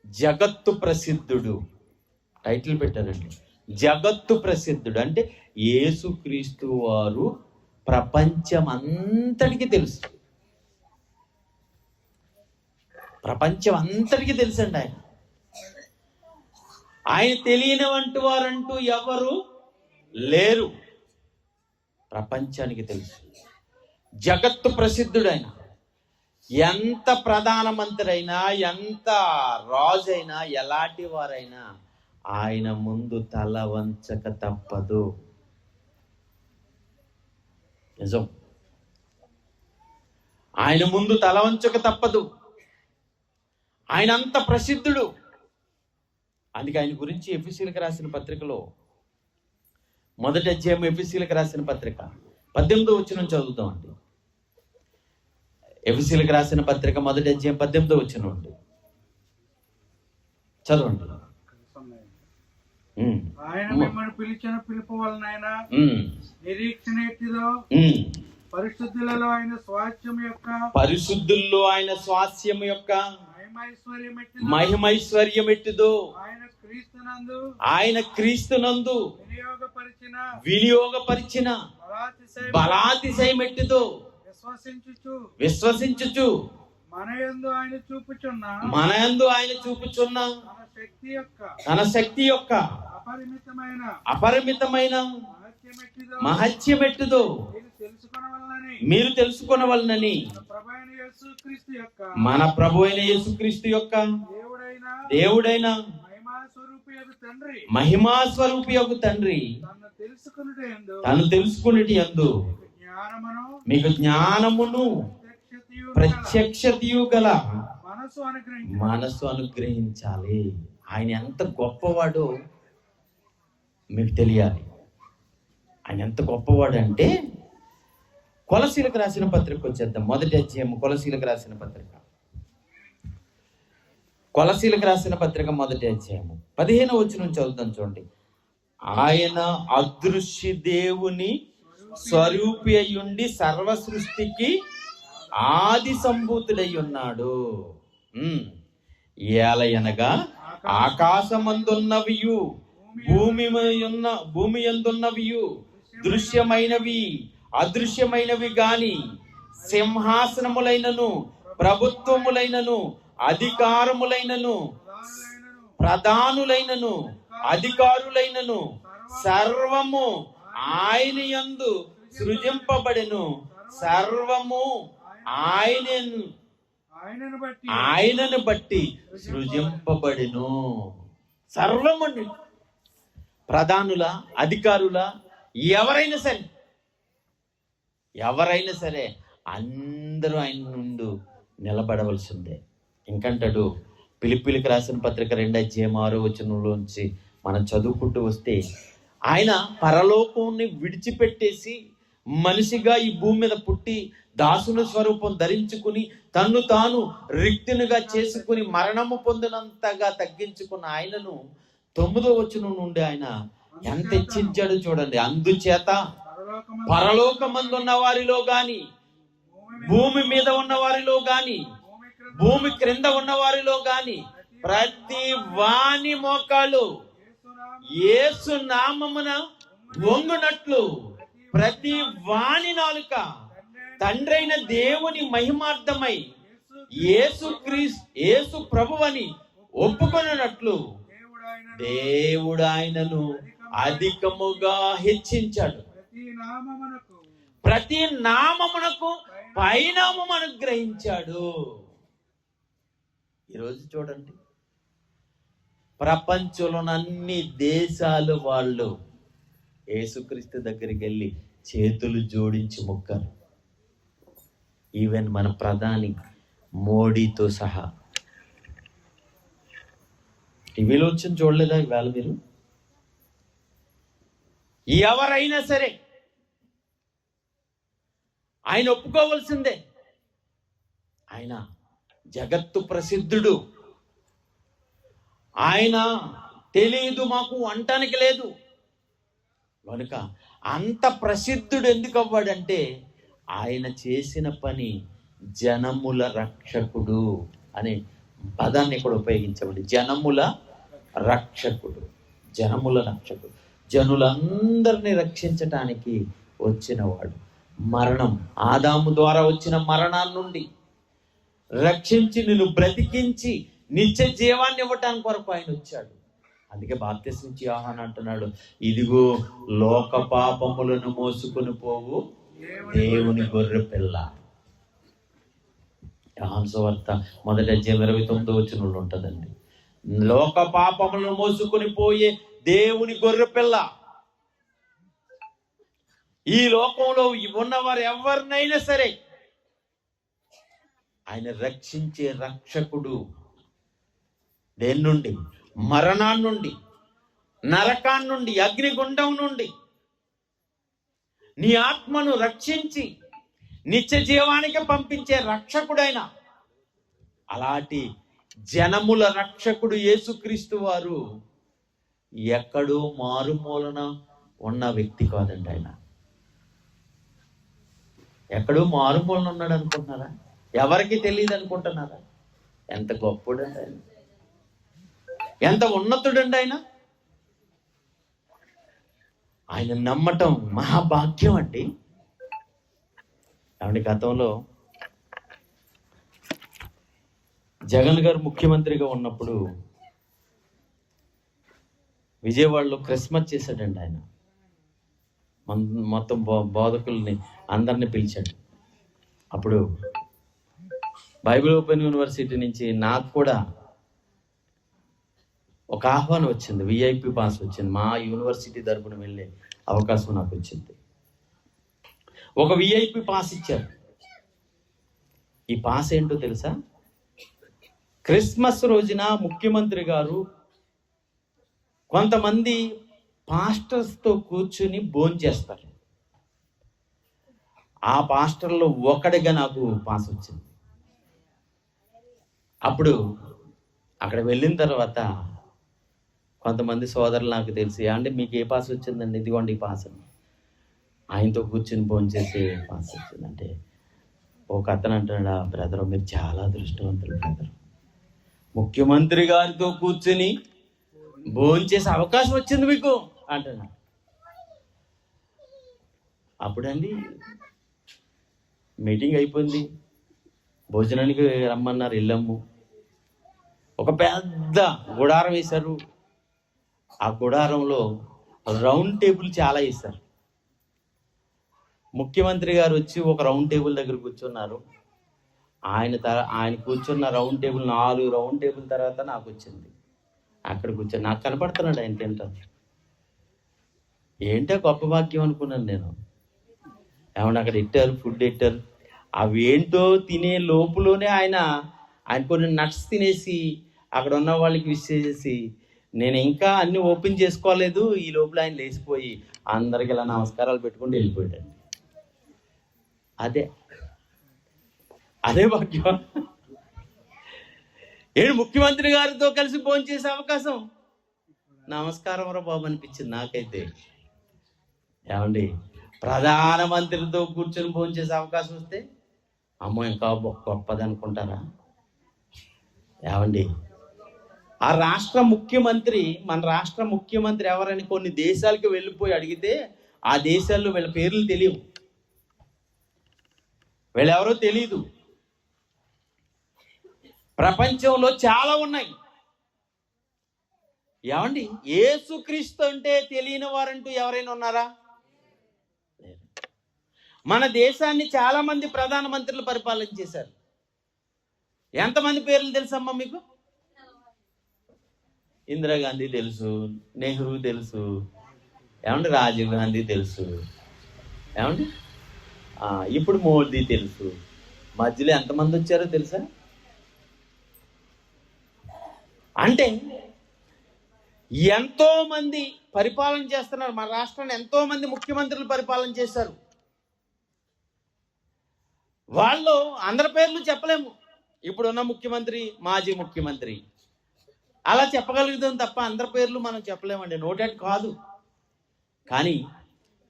జగత్తు ప్రసిద్ధుడు. టైటిల్ పెట్టారండి, జగత్తు ప్రసిద్ధుడు. అంటే యేసుక్రీస్తు వారు ప్రపంచం అంతటికి తెలుసు. ప్రపంచం అంతటికి తెలుసండి ఆయన. ఆయన తెలియని వంటి వారంటూ ఎవరు లేరు. ప్రపంచానికి తెలుసు. జగత్తు ప్రసిద్ధుడు ఆయన. ఎంత ప్రధానమంత్రి అయినా, ఎంత రాజు అయినా, ఎలాంటి వారైనా ఆయన ముందు తల వంచక తప్పదు. నిజం, ఆయన ముందు తల వంచక తప్పదు. ఆయన అంత ప్రసిద్ధుడు. అందుకే ఆయన గురించి ఎఫెసీయులకు రాసిన పత్రికలో మొదటి అధ్యాయం, ఎఫెసీయులకు రాసిన పత్రిక 18వ వచనం చదువుతామండి. ఎఫెసీయులకు రాసిన పత్రిక మొదటి అధ్యాయం 18వ వచనం అండి, చదవండి. ఆయన మిమ్మల్ని పిలిచిన పిలుపు వలన నిరీక్షణ ఎట్టిదో పరిశుద్ధులలో ఆయన స్వాస్థ్యం యొక్క మహిమైశ్వర్యం ఎట్టిదో ఆయన క్రీస్తునందు వినియోగపరిచిన బలాతిశయం ఎట్టిదో విశ్వసించుచు మన యందు ఆయన చూపుచున్న తన శక్తి యొక్క అపరిమితమైన మహత్యమెట్టుదో మీరు తెలుసుకొనవలనని మన ప్రభు అయిన యేసుక్రీస్తు యొక్క దేవుడైన మహిమా స్వరూపి యొక్క తండ్రి తను తెలుసుకునేటి యందు మీకు జ్ఞానమును ప్రత్యక్షతయు గల మనసు అనుగ్రహించాలి. ఆయన ఎంత గొప్పవాడో మీకు తెలియాలి. ఆయన ఎంత గొప్పవాడు అంటే, కొలసీలకు రాసిన పత్రిక వచ్చేద్దాం. మొదటి అధ్యాయం కొలసీలకు రాసిన పత్రిక, కొలసీలకు రాసిన పత్రిక మొదటి అధ్యాయము 15వ వచనం చదువుతాం చూడండి. ఆయన అదృశ్య దేవుని స్వరూపి అయ్యుండి సర్వ సృష్టికి ఆది సంభూతుడై ఉన్నాడు. ఏలయనగా ఆకాశమందున్నవియు భూమి యందున్నవియు దృశ్యమైనవి అదృశ్యమైనవి గాని సింహాసనములైనను ప్రభుత్వములైనను అధికారములైనను ప్రధానులైనను అధికారులైనను సర్వము ఆయన యందు సృజింపబడెను. సర్వము ఆయనను బట్టి సృజింపబడెను. సర్వమండి, ప్రధానుల అధికారుల ఎవరైనా సరే అందరూ ఆయన నుండి నిలబడవలసిందే. ఇంకంటాడు ఫిలిప్పీయులకు రాసిన పత్రిక 2:6 వచనంలోంచి మనం చదువుకుంటూ వస్తే, ఆయన పరలోకాన్ని విడిచిపెట్టేసి మనిషిగా ఈ భూమి మీద పుట్టి దాసుని స్వరూపం ధరించుకుని తన్ను తాను రిక్తునిగా చేసుకుని మరణము పొందినంతగా తగ్గించుకున్న ఆయనను 9వ వచనం నుండి ఆయన ఎంత హెచ్చించాడో చూడండి. అందుచేత పరలోకమందున్న వారిలో గాని, భూమి మీద ఉన్న వారిలో గాని, భూమి క్రింద ఉన్న వారిలో గాని ప్రతి వాని మోకాలు యేసు నామమున వంగునట్లు ప్రతి వాని నాలుక తండ్రైన దేవుని మహిమార్థమై యేసు ప్రభువని ఒప్పుకొనున్నట్లు దేవుడు ఆయనను అధికముగా హెచ్చించాడు. ప్రతి నామమునకు పైనామము అనుగ్రహించాడు. ఈరోజు చూడండి, ప్రపంచంలోని అన్ని దేశాలు వాళ్ళు యేసుక్రీస్తు దగ్గరికి వెళ్ళి చేతులు జోడించి మొక్కారు. ఈవెన్ మన ప్రధాని మోడీతో సహా. టీవీలో వచ్చింది చూడలేదా ఇవాళ మీరు? ఎవరైనా సరే ఆయన ఒప్పుకోవలసిందే. ఆయన జగత్తు ప్రసిద్ధుడు. ఆయన తెలియదు మాకు అంటానికి లేదు. కనుక అంత ప్రసిద్ధుడు ఎందుకు అవ్వాడంటే ఆయన చేసిన పని జనముల రక్షకుడు అనే పదాన్ని ఇక్కడ ఉపయోగించబడి, జనముల రక్షకుడు, జనముల రక్షకుడు, జనులందరినీ రక్షించటానికి వచ్చినవాడు. మరణం, ఆదాము ద్వారా వచ్చిన మరణాన్ని నుండి రక్షించి నిన్ను బ్రతికించి నిత్య జీవాన్ని ఇవ్వటానికి కొరకు ఆయన వచ్చాడు. అందుకే బాప్తిస్మిచ్చి యోహాను అంటున్నాడు, ఇదిగో లోక పాపములను మోసుకొని పోవు దేవుని గొర్రె పిల్ల. యోహాను సువార్త 1:29 ఉంటుందండి. లోక పాపములను మోసుకొని పోయే దేవుని గొర్రె పిల్ల. ఈ లోకంలో ఉన్నవారు ఎవరినైనా సరే ఆయన రక్షించే రక్షకుడు. దేని నుండి? మరణాన్ని నుండి, నరకాన్ని నుండి, అగ్నిగుండం నుండి నీ ఆత్మను రక్షించి నిత్య జీవానికి పంపించే రక్షకుడైన అలాంటి జనముల రక్షకుడు యేసుక్రీస్తు వారు ఎక్కడో మారుమూలన ఉన్న వ్యక్తి కాదండి. ఆయన ఎక్కడో మారుమూలన ఉన్నాడు అనుకుంటున్నారా? ఎవరికి తెలియదు అనుకుంటున్నారా? ఎంత గొప్పడండి ఆయన, ఎంత ఉన్నతుడండి ఆయన. ఆయన నమ్మటం మహాభాగ్యం అండి. కాబట్టి గతంలో జగన్ గారు ముఖ్యమంత్రిగా ఉన్నప్పుడు విజయవాడలో క్రిస్మస్ చేశాడండి ఆయన. మొత్తం బోధకుల్ని అందరినీ పిలిచాడు. అప్పుడు బైబిల్ ఓపెన్ యూనివర్సిటీ నుంచి నాకు కూడా ఒక ఆహ్వానం వచ్చింది, విఐపి పాస్ వచ్చింది. మా యూనివర్సిటీ తరపున వెళ్ళే అవకాశం నాకు వచ్చింది. ఒక విఐపి పాస్ ఇచ్చారు. ఈ పాస్ ఏంటో తెలుసా? క్రిస్మస్ రోజున ముఖ్యమంత్రి గారు కొంతమంది పాస్టర్స్తో కూర్చుని భోంచేస్తారు. ఆ పాస్టర్లో ఒకటిగా నాకు పాస్ వచ్చింది. అప్పుడు అక్కడ వెళ్ళిన తర్వాత కొంతమంది సోదరులు నాకు తెలిసి, అంటే మీకు ఏ పాస్ వచ్చిందండి? ఇదిగోండి ఈ పాస్ అని. ఆయనతో కూర్చుని భోంచేసే పాస్ వచ్చిందంటే ఒక అతను అంటున్నాడు, బ్రదర్ మీరు చాలా అదృష్టవంతులు బ్రదర్, ముఖ్యమంత్రి గారితో కూర్చుని భోంచేసే అవకాశం వచ్చింది మీకు అంటున్నాడు. అప్పుడండి మీటింగ్ అయిపోయింది, భోజనానికి రమ్మన్నారు, వెళ్ళాము. ఒక పెద్ద గుడారం వేశారు. ఆ గుడారంలో రౌండ్ టేబుల్ చాలా వేశారు. ముఖ్యమంత్రి గారు వచ్చి ఒక రౌండ్ టేబుల్ దగ్గర కూర్చున్నారు. ఆయన కూర్చున్న రౌండ్ టేబుల్ 4 రౌండ్ టేబుల్ తర్వాత నాకు వచ్చింది. అక్కడ కూర్చొని నాకు కనపడుతున్నాడు ఆయన తింటాను. ఏంటో గొప్ప భాగ్యం అనుకున్నాను నేను. ఏమన్నా అక్కడ ఇట్టారు, ఫుడ్ ఇట్టారు. అవి ఏంటో తినే లోపులోనే ఆయన కొన్ని నట్స్ తినేసి అక్కడ ఉన్న వాళ్ళకి విష్ చేసేసి, నేను ఇంకా అన్ని ఓపెన్ చేసుకోలేదు, ఈ లోపల ఆయన లేచిపోయి అందరికి ఇలా నమస్కారాలు పెట్టుకుంటూ వెళ్ళిపోయాడు. అదే భాగ్యం. ముఖ్యమంత్రి గారితో కలిసి భోజనం చేసే అవకాశం. నమస్కారం రా బాబు అనిపించింది నాకైతే. ఏమండి, ప్రధానమంత్రితో కూర్చొని భోజనం చేసే అవకాశం వస్తే అమ్మో ఇంకా గొప్పది అనుకుంటారా? ఏమండి, ఆ రాష్ట్ర ముఖ్యమంత్రి, మన రాష్ట్ర ముఖ్యమంత్రి ఎవరని కొన్ని దేశాలకు వెళ్ళిపోయి అడిగితే ఆ దేశాల్లో వీళ్ళ పేర్లు తెలియవు, వీళ్ళెవరో తెలీదు. ప్రపంచంలో చాలా ఉన్నాయి. ఏమండి, యేసుక్రీస్తు అంటే తెలియని వారంటూ ఎవరైనా ఉన్నారా? మన దేశాన్ని చాలా మంది ప్రధానమంత్రులు పరిపాలన చేశారు. ఎంతమంది పేర్లు తెలుసమ్మా మీకు? ఇందిరాగాంధీ తెలుసు, నెహ్రూ తెలుసు, ఏమండి రాజీవ్ గాంధీ తెలుసు, ఏమండి ఇప్పుడు మోదీ తెలుసు. మధ్యలో ఎంతమంది వచ్చారో తెలుసా? అంటే ఎంతో మంది పరిపాలన చేస్తున్నారు. మన రాష్ట్రాన్ని ఎంతో మంది ముఖ్యమంత్రులు పరిపాలన చేశారు. వాళ్ళు అందరి పేర్లు చెప్పలేము. ఇప్పుడున్న ముఖ్యమంత్రి, మాజీ ముఖ్యమంత్రి అలా చెప్పగలుగుతాం తప్ప అందరి పేర్లు మనం చెప్పలేమండి. నోటెడ్ కాదు. కానీ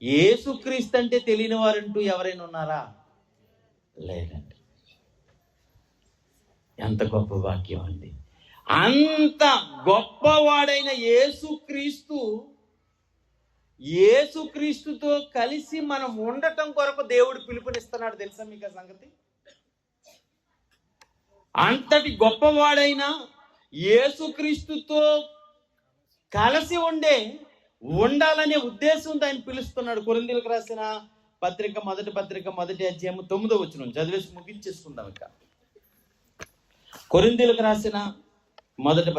యేసుక్రీస్తు అంటే తెలియని వారంటూ ఎవరైనా ఉన్నారా? లేదండి. ఎంత గొప్ప వాక్యం అండి. అంత గొప్పవాడైన యేసుక్రీస్తుతో కలిసి మనం ఉండటం కొరకు దేవుడు పిలుపునిస్తున్నాడు. తెలుసా మీకు ఆ సంగతి? అంతటి గొప్పవాడైన యేసుక్రీస్తుతో కలిసి ఉండాలనే ఉద్దేశంతో ఆయన పిలుస్తున్నాడు. కొరింథీయులకు రాసిన పత్రిక మొదటి అధ్యాయం 9వ వచనం చదివేసి ముగించేసుకుందాం. ఇక కొరింథీయులకు రాసిన మొదటి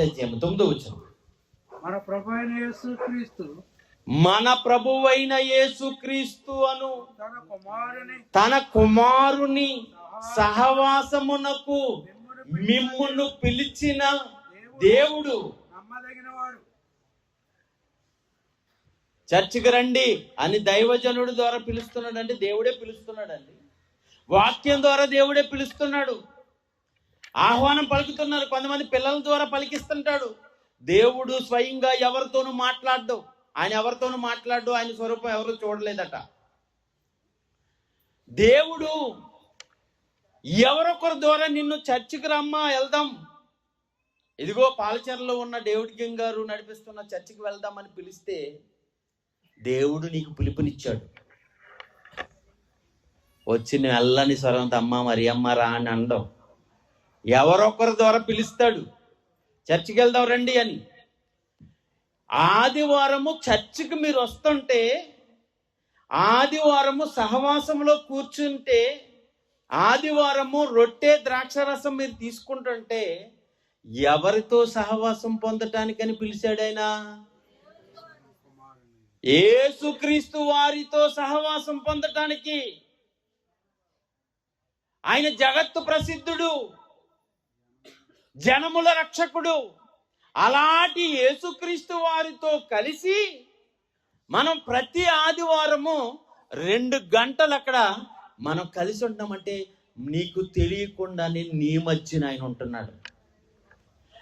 అధ్యాయం 9వ వచనం. మన ప్రభువైన యేసుక్రీస్తు అను తన కుమారుని సహవాసమునకు మిమ్మును పిలిచిన దేవుడు. చర్చికి రండి అని దైవజనుడి ద్వారా పిలుస్తున్నాడు. అంటే దేవుడే పిలుస్తున్నాడండి. వాక్యం ద్వారా దేవుడే పిలుస్తున్నాడు. ఆహ్వానం పలుకుతున్నారు. కొంతమంది పిల్లల ద్వారా పలికిస్తుంటాడు. దేవుడు స్వయంగా ఎవరితోనూ మాట్లాడ్డు. ఆయన ఎవరితోనూ మాట్లాడ్డు. ఆయన స్వరూపం ఎవరు చూడలేదట. దేవుడు ఎవరొకరి ద్వారా నిన్ను చర్చికి రమ్మా వెళ్దాం, ఇదిగో పాలచెరలో ఉన్న డేవిడ్ కింగ్ గారు నడిపిస్తున్న చర్చికి వెళ్దామని పిలిస్తే దేవుడు నీకు పిలుపునిచ్చాడు. వచ్చి నల్లని స్వరంతో అమ్మ మరి అమ్మ రా అని అనడం. ఎవరొకరి ద్వారా పిలుస్తాడు, చర్చికి వెళ్దాం రండి అని. ఆదివారము చర్చికి మీరు వస్తుంటే, ఆదివారము సహవాసంలో కూర్చుంటే, ఆదివారము రొట్టె ద్రాక్షరసం మీరు తీసుకుంటుంటే ఎవరితో సహవాసం పొందటానికని పిలిచాడు ఆయన? యేసుక్రీస్తు వారితో సహవాసం పొందటానికి. ఆయన జగత్తు ప్రసిద్ధుడు, జనముల రక్షకుడు. అలాంటి యేసుక్రీస్తు వారితో కలిసి మనం ప్రతి ఆదివారము 2 గంటలు అక్కడ మనం కలిసి ఉంటామంటే నీకు తెలియకుండానే నీ మధ్యన ఆయన ఉంటున్నాడు.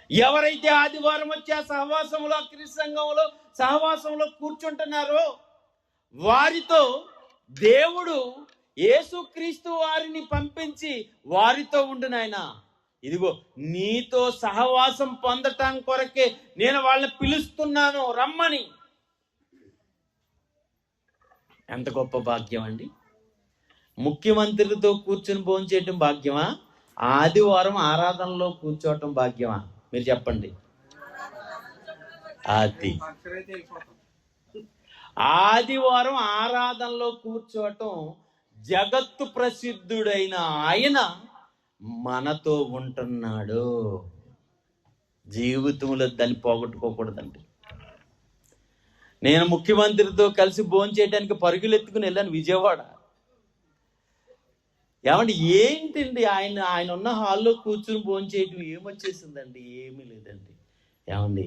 ఎవరైతే ఆదివారం వచ్చి ఆ సహవాసంలో, క్రీస్తు సంఘంలో సహవాసంలో కూర్చుంటున్నారో వారితో దేవుడు యేసుక్రీస్తు వారిని పంపించి వారితో ఉండు నాయన, ఇదిగో నీతో సహవాసం పొందటం కొరకే నేను వాళ్ళని పిలుస్తున్నాను రమ్మని. ఎంత గొప్ప భాగ్యం అండి. ముఖ్యమంత్రితో కూర్చుని భోంచేయటం భాగ్యమా? ఆదివారం ఆరాధనలో కూర్చోవటం భాగ్యమా? మీరు చెప్పండి. అది ఆదివారం ఆరాధనలో కూర్చోవటం, జగత్తు ప్రసిద్ధుడైన ఆయన మనతో ఉంటున్నాడు. జీవితంలో దాన్ని పోగొట్టుకోకూడదండి. నేను ముఖ్యమంత్రితో కలిసి భోంచేయడానికి పరుగులు ఎత్తుకుని వెళ్ళాను విజయవాడ. ఏమండి ఏంటండి ఆయన ఉన్న హాల్లో కూర్చుని భోంచేయటం ఏమొచ్చేసిందండి? ఏమీ లేదండి. ఏమండి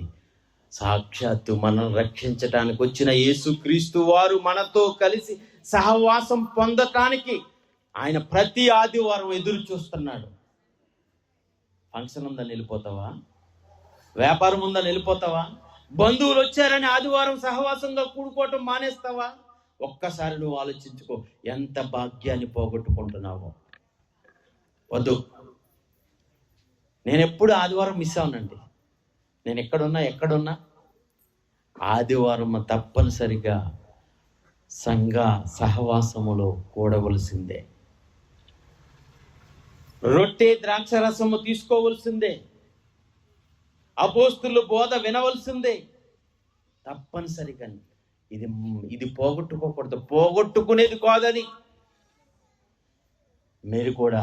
సాక్షాత్తు మనం రక్షించటానికి వచ్చిన యేసుక్రీస్తు వారు మనతో కలిసి సహవాసం పొందటానికి ఆయన ప్రతి ఆదివారం ఎదురు చూస్తున్నాడు. ఫంక్షన్ ఉందని వెళ్ళిపోతావా? వ్యాపారం ఉందని వెళ్ళిపోతావా? బంధువులు వచ్చారని ఆదివారం సహవాసంగా కూడుకోవటం మానేస్తావా? ఒక్కసారి నువ్వు ఆలోచించుకో, ఎంత భాగ్యాన్ని పోగొట్టుకుంటున్నావో. వద్దు. నేను ఎప్పుడు ఆదివారం మిస్ అవునండి. నేను ఎక్కడున్నా ఆదివారం తప్పనిసరిగా సంఘ సహవాసములో కూడవలసిందే. రొట్టె ద్రాక్షరసము తీసుకోవలసిందే. అపోస్తుల బోధ వినవలసిందే. తప్పనిసరిగా ఇది పోగొట్టుకోకూడదు. పోగొట్టుకునేది కాదని మీరు కూడా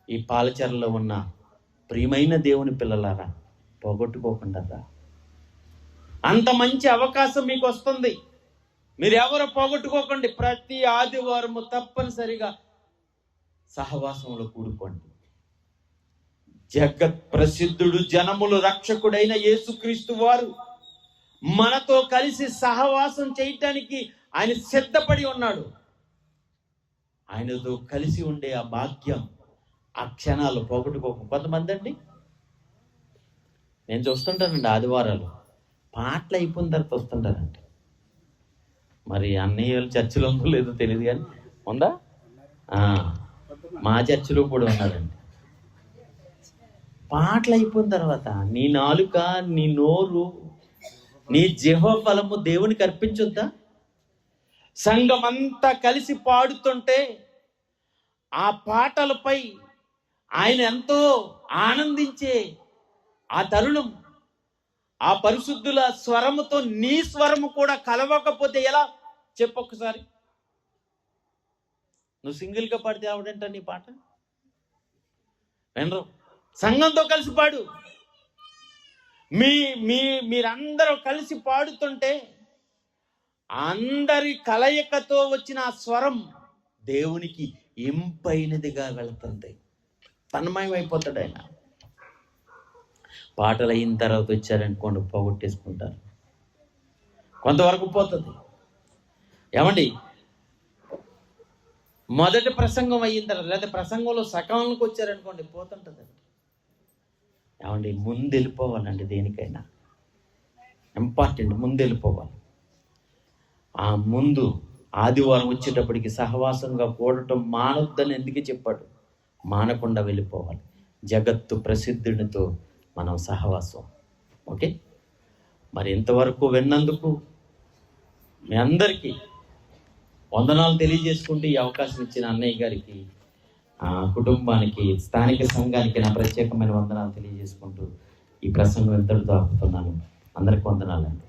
ఈ పాలచెరలో ఉన్న ప్రియమైన దేవుని పిల్లలారా పోగొట్టుకోకుండా రా. అంత మంచి అవకాశం మీకు వస్తుంది. మీరు ఎవరు పోగొట్టుకోకండి. ప్రతి ఆదివారము తప్పనిసరిగా సహవాసంలో కూడుకోండి. జగత్ ప్రసిద్ధుడు, జనములు రక్షకుడైన యేసుక్రీస్తు వారు మనతో కలిసి సహవాసం చేయటానికి ఆయన సిద్ధపడి ఉన్నాడు. ఆయనతో కలిసి ఉండే ఆ భాగ్యం, ఆ క్షణాలు పోగొట్టుకోక. కొంతమంది అండి, నేను చూస్తుంటానండి ఆదివారాలు పాటలు అయిపోయిన తర్వాత వస్తుంటారండి. మరి అన్నయ్య చర్చిలో ఉందో లేదో తెలియదు కానీ ఉందా? మా చర్చిలో కూడా ఉన్నాడండి. పాటలు అయిపోయిన తర్వాత నీ నాలుక, నీ నోరు, నీ జీవ ఫలము దేవునికి అర్పించొద్దా? సంఘం అంతా కలిసి పాడుతుంటే ఆ పాటలపై ఆయన ఎంతో ఆనందించే ఆ తరుణం, ఆ పరిశుద్ధుల స్వరముతో నీ స్వరము కూడా కలవకపోతే ఎలా చెప్పొక్కసారి? నువ్వు సింగిల్గా పాడితే ఆవిడంట నీ పాట వినరు. సంఘంతో కలిసి పాడు. మీరందరూ కలిసి పాడుతుంటే అందరి కలయికతో వచ్చిన ఆ స్వరం దేవునికి ఇంపైనదిగా వెళుతుంది. తన్మయం అయిపోతాడు ఆయన. పాటలు అయిన తర్వాత వచ్చారనుకోండి పోగొట్టేసుకుంటారు. కొంతవరకు పోతుంది. ఏమండి, మొదటి ప్రసంగం అయిన తర్వాత లేదా ప్రసంగంలో సకాలంలోకి వచ్చారనుకోండి పోతుంటుందండి. ఏమండి, ముందు వెళ్ళిపోవాలండి. దేనికైనా ఇంపార్టెంట్, ముందు వెళ్ళిపోవాలి. ఆ ముందు ఆదివారం వచ్చేటప్పటికి సహవాసంగా కూడటం మానొద్దని ఎందుకు చెప్పాడు? మానకుండా వెళ్ళిపోవాలి. జగత్తు ప్రసిద్ధునితో మనం సహవాసం. ఓకే, మరి ఇంతవరకు విన్నందుకు మీ అందరికీ వందనాలు తెలియజేసుకుంటూ ఈ అవకాశం ఇచ్చిన అన్నయ్య గారికి, కుటుంబానికి, స్థానిక సంఘానికి నా ప్రత్యేకమైన వందనాలు తెలియజేసుకుంటూ ఈ ప్రసంగం ఎంతటితో ఆపుతున్నాను. అందరికీ వందనాలండి.